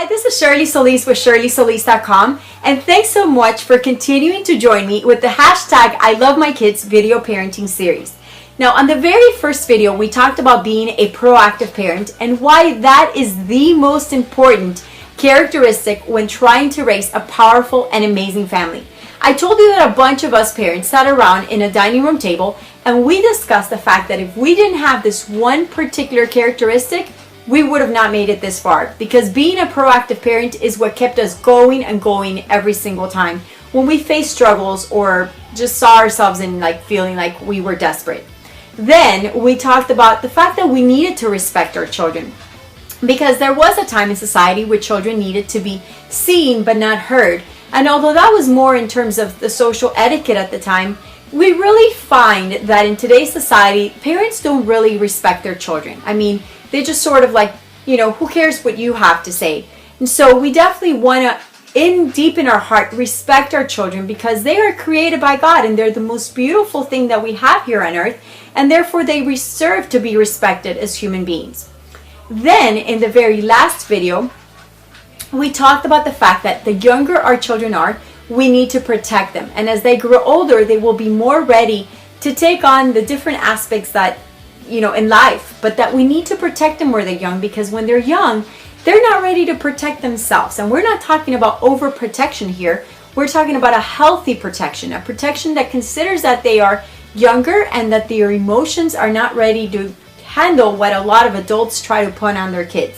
Hi, this is Shirley Solis with ShirleySolis.com, and thanks so much for continuing to join me with the hashtag I Love My Kids video parenting series. Now, on the very first video, we talked about being a proactive parent and why that is the most important characteristic when trying to raise a powerful and amazing family. I told you that a bunch of us parents sat around in a dining room table and we discussed the fact that if we didn't have this one particular characteristic, we would have not made it this far, because being a proactive parent is what kept us going and going every single time when we faced struggles or just saw ourselves in feeling like we were desperate. Then we talked about the fact that we needed to respect our children, because there was a time in society where children needed to be seen but not heard. And although that was more in terms of the social etiquette at the time, we really find that in today's society, parents don't really respect their children. I mean, they just sort of who cares what you have to say? And so we definitely want to, deep in our heart, respect our children, because they are created by God and they're the most beautiful thing that we have here on earth, and therefore they deserve to be respected as human beings. Then in the very last video, we talked about the fact that the younger our children are, we need to protect them. And as they grow older, they will be more ready to take on the different aspects that in life, but that we need to protect them where they're young, because when they're young, they're not ready to protect themselves. And we're not talking about overprotection here. We're talking about a healthy protection, a protection that considers that they are younger and that their emotions are not ready to handle what a lot of adults try to put on their kids.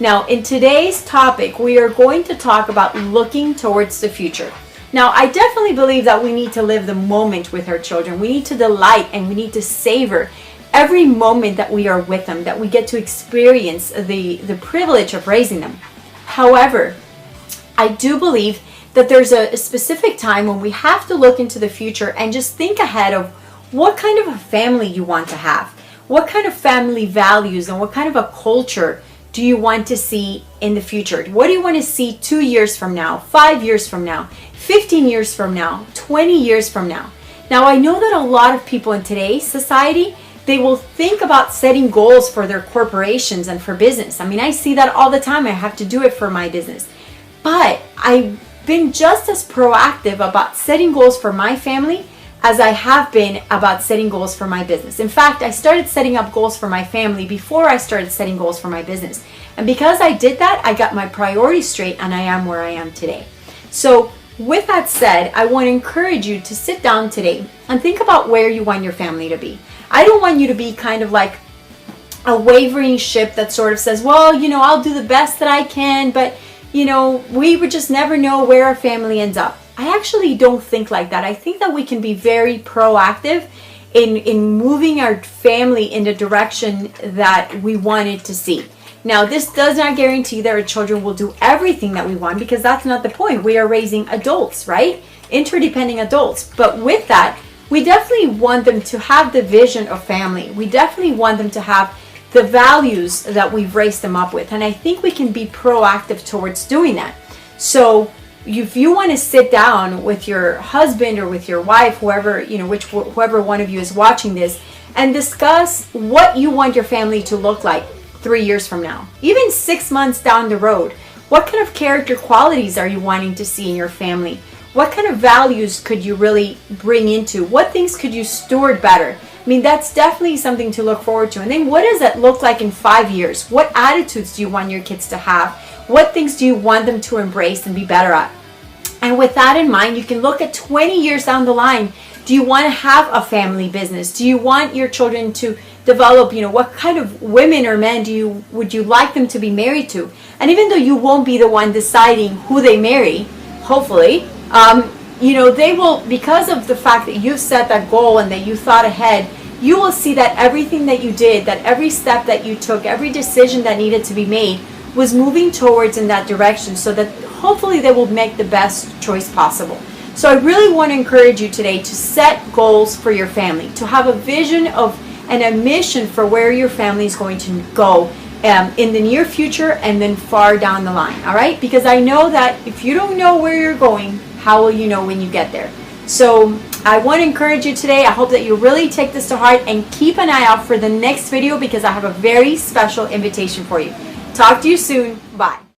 Now, in today's topic, we are going to talk about looking towards the future. Now, I definitely believe that we need to live the moment with our children. We need to delight and we need to savor every moment that we are with them, that we get to experience the privilege of raising them. However, I do believe that there's a specific time when we have to look into the future and just think ahead of what kind of a family you want to have, what kind of family values and what kind of a culture do you want to see in the future. What do you want to see 2 years from now, 5 years from now, 15 years from now, 20 years from now? Now, I know that a lot of people in today's society, they will think about setting goals for their corporations and for business. I mean, I see that all the time. I have to do it for my business. But I've been just as proactive about setting goals for my family as I have been about setting goals for my business. In fact, I started setting up goals for my family before I started setting goals for my business. And because I did that, I got my priorities straight and I am where I am today. So with that said, I want to encourage you to sit down today and think about where you want your family to be. I don't want you to be kind of like a wavering ship that sort of says, well, I'll do the best that I can, but, we would just never know where our family ends up. I actually don't think like that. I think that we can be very proactive in moving our family in the direction that we wanted to see. Now, this does not guarantee that our children will do everything that we want, because that's not the point. We are raising adults, right? Interdependent adults. But with that, we definitely want them to have the vision of family. We definitely want them to have the values that we've raised them up with. And I think we can be proactive towards doing that. So if you want to sit down with your husband or with your wife, whoever, whoever one of you is watching this, and discuss what you want your family to look like 3 years from now, even 6 months down the road. What kind of character qualities are you wanting to see in your family? What kind of values could you really bring into? What things could you steward better? I mean, that's definitely something to look forward to. And then what does that look like in 5 years? What attitudes do you want your kids to have? What things do you want them to embrace and be better at? And with that in mind, you can look at 20 years down the line. Do you want to have a family business? Do you want your children to develop, what kind of women or men would you like them to be married to? And even though you won't be the one deciding who they marry, hopefully, they will, because of the fact that you set that goal and that you thought ahead, you will see that everything that you did, that every step that you took, every decision that needed to be made was moving towards in that direction, so that hopefully they will make the best choice possible. So I really want to encourage you today to set goals for your family, to have a vision of and a mission for where your family is going to go in the near future and then far down the line, all right? Because I know that if you don't know where you're going, how will you know when you get there? So I want to encourage you today. I hope that you really take this to heart and keep an eye out for the next video, because I have a very special invitation for you. Talk to you soon. Bye.